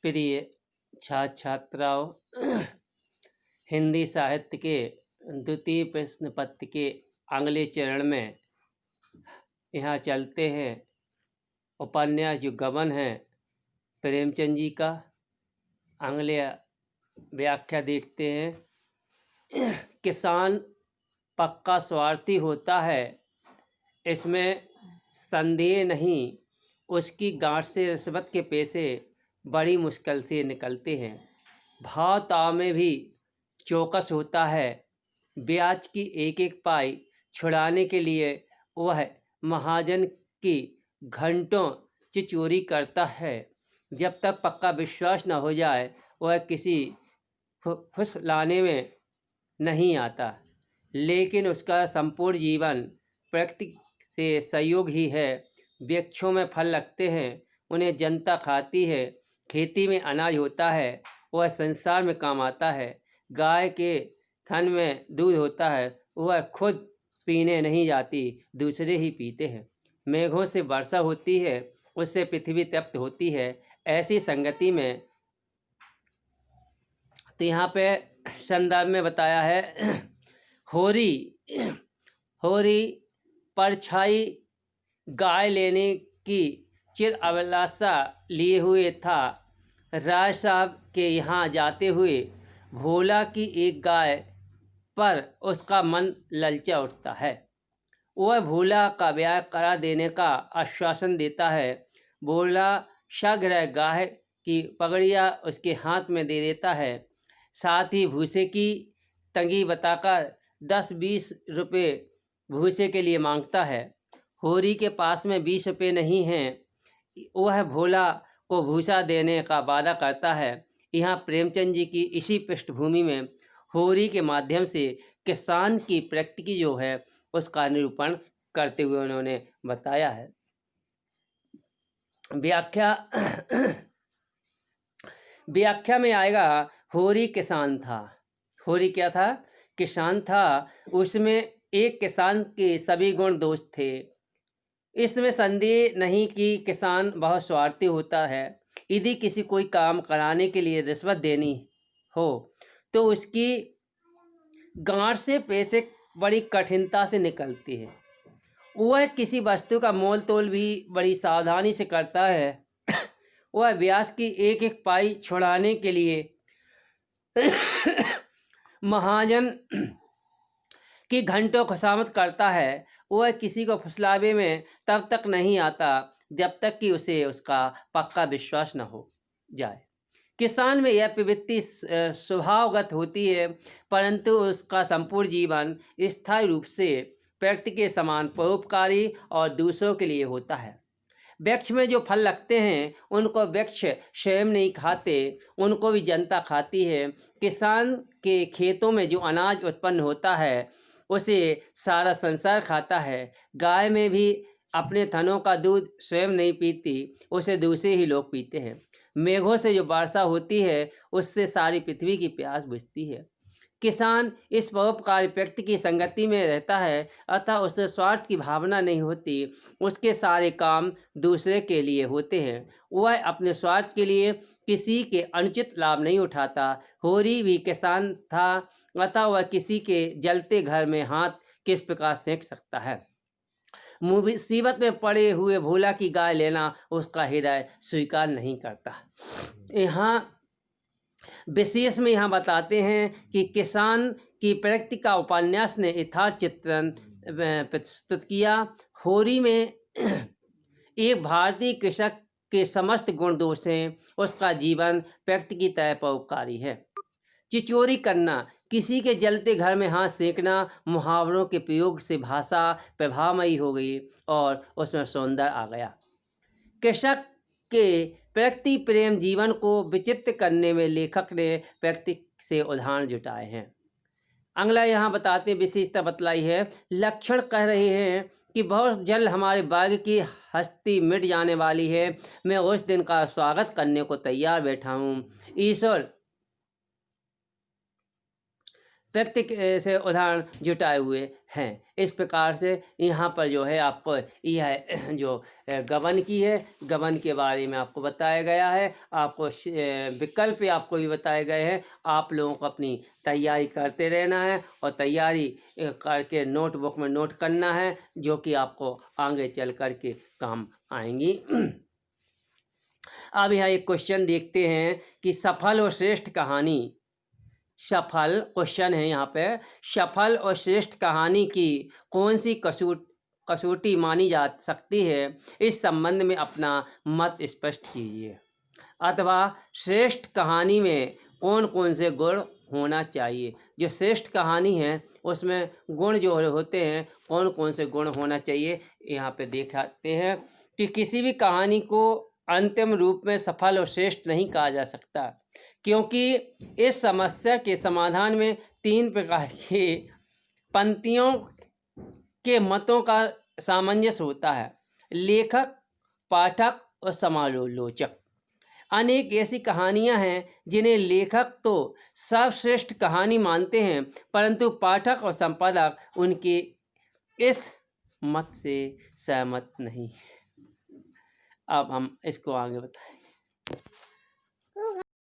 प्रिय छात्र छात्राओं, हिंदी साहित्य के द्वितीय प्रश्न पत्र के अगले चरण में यहाँ चलते हैं। उपन्यास जो गबन है प्रेमचंद जी का, अगले व्याख्या देखते हैं। किसान पक्का स्वार्थी होता है, इसमें संदेह नहीं। उसकी गांठ से रिश्वत के पैसे बड़ी मुश्किल से निकलते हैं। भाव ताव में भी चौकस होता है। ब्याज की एक एक पाई छुड़ाने के लिए वह महाजन की घंटों चिचोरी करता है। जब तक पक्का विश्वास न हो जाए वह किसी फुसलाने में नहीं आता। लेकिन उसका संपूर्ण जीवन प्रकृति से सहयोग ही है। वृक्षों में फल लगते हैं, उन्हें जनता खाती है। खेती में अनाज होता है, वह संसार में काम आता है। गाय के थन में दूध होता है, वह खुद पीने नहीं जाती, दूसरे ही पीते हैं। मेघों से वर्षा होती है, उससे पृथ्वी तृप्त होती है। ऐसी संगति में तो यहाँ पे संदर्भ में बताया है, होरी परछाई गाय लेने की चिर अभिलाषा लिए हुए था। राय साहब के यहाँ जाते हुए भोला की एक गाय पर उसका मन ललचा उठता है। वह भोला का ब्याह करा देने का आश्वासन देता है। भोला शीघ्र गाय की पगड़िया उसके हाथ में दे देता है। साथ ही भूसे की तंगी बताकर 10-20 रुपये भूसे के लिए मांगता है। होरी के पास में 20 रुपये नहीं हैं। वह भोला को भूसा देने का वादा करता है। यहाँ प्रेमचंद जी की इसी पृष्ठभूमि में होरी के माध्यम से किसान की प्रकृति जो है उसका निरूपण करते हुए उन्होंने बताया है। व्याख्या में आएगा, होरी किसान था। होरी क्या था? किसान था। उसमें एक किसान के सभी गुण दोष थे। इसमें संदेह नहीं कि किसान बहुत स्वार्थी होता है। यदि किसी कोई काम कराने के लिए रिश्वत देनी हो तो उसकी गांठ से पैसे बड़ी कठिनता से निकलती है। वह किसी वस्तु का मोल तोल भी बड़ी सावधानी से करता है। वह ब्याज की एक एक पाई छुड़ाने के लिए महाजन की घंटों खुशामद करता है। वह किसी को फुसलावे में तब तक नहीं आता जब तक कि उसे उसका पक्का विश्वास न हो जाए। किसान में यह प्रवृत्ति स्वभावगत होती है, परंतु उसका संपूर्ण जीवन स्थायी रूप से प्रकृति के समान परोपकारी और दूसरों के लिए होता है। वृक्ष में जो फल लगते हैं उनको वृक्ष स्वयं नहीं खाते, उनको भी जनता खाती है। किसान के खेतों में जो अनाज उत्पन्न होता है उसे सारा संसार खाता है। गाय में भी अपने थनों का दूध स्वयं नहीं पीती, उसे दूसरे ही लोग पीते हैं। मेघों से जो वर्षा होती है उससे सारी पृथ्वी की प्यास बुझती है। किसान इस परोपकारी प्रकृति की संगति में रहता है, अतः उसे स्वार्थ की भावना नहीं होती। उसके सारे काम दूसरे के लिए होते हैं। वह अपने स्वार्थ के लिए किसी के अनुचित लाभ नहीं उठाता। होरी भी किसान था, अतः वह किसी के जलते घर में हाथ किस प्रकार सेंक सकता है। मुसीबत में पड़े हुए भोला की गाय लेना उसका हृदय स्वीकार नहीं करता। यहाँ विशेष में यहाँ बताते हैं कि किसान की प्रकृति का उपन्यास ने यथार्थ चित्रण प्रस्तुत किया। होरी में एक भारतीय कृषक के समस्त गुण दोष हैं। उसका जीवन प्रकृति की तरह परोपकारी है। चिचोरी करना, किसी के जलते घर में हाथ सेंकना, मुहावरों के प्रयोग से भाषा प्रभावमयी हो गई और उसमें सौंदर्य आ गया। कृषक के प्रकृति प्रेम जीवन को विचित्र करने में लेखक ने प्रकृति से उदाहरण जुटाए हैं। अगला यहाँ बताते विशेषता बतलाई है। लक्षण कह रहे हैं कि बहुत जल्द हमारे बाग की हस्ती मिट जाने वाली है। मैं उस दिन का स्वागत करने को तैयार बैठा हूँ। ईश्वर व्यक्ति से उदाहरण जुटाए हुए हैं। इस प्रकार से यहाँ पर जो है आपको यह जो गबन की है, गबन के बारे में आपको बताया गया है, आपको विकल्प आपको भी बताए गए हैं। आप लोगों को अपनी तैयारी करते रहना है और तैयारी करके नोटबुक में नोट करना है, जो कि आपको आगे चल कर के काम आएंगी। अब यहाँ एक क्वेश्चन देखते हैं कि सफल और श्रेष्ठ कहानी, सफल क्वेश्चन है यहाँ पे, सफल और श्रेष्ठ कहानी की कौन सी कसौटी मानी जा सकती है, इस संबंध में अपना मत स्पष्ट कीजिए। अथवा श्रेष्ठ कहानी में कौन कौन से गुण होना चाहिए। जो श्रेष्ठ कहानी है उसमें गुण जो होते हैं, कौन कौन से गुण होना चाहिए, यहाँ पे देखाते हैं कि किसी भी कहानी को अंतिम रूप में सफल और श्रेष्ठ नहीं कहा जा सकता, क्योंकि इस समस्या के समाधान में 3 प्रकार की पंक्तियों के मतों का सामंजस्य होता है: लेखक, पाठक और समालोचक। अनेक ऐसी कहानियां हैं जिन्हें लेखक तो सर्वश्रेष्ठ कहानी मानते हैं, परंतु पाठक और संपादक उनके इस मत से सहमत नहीं। अब हम इसको आगे बताएंगे।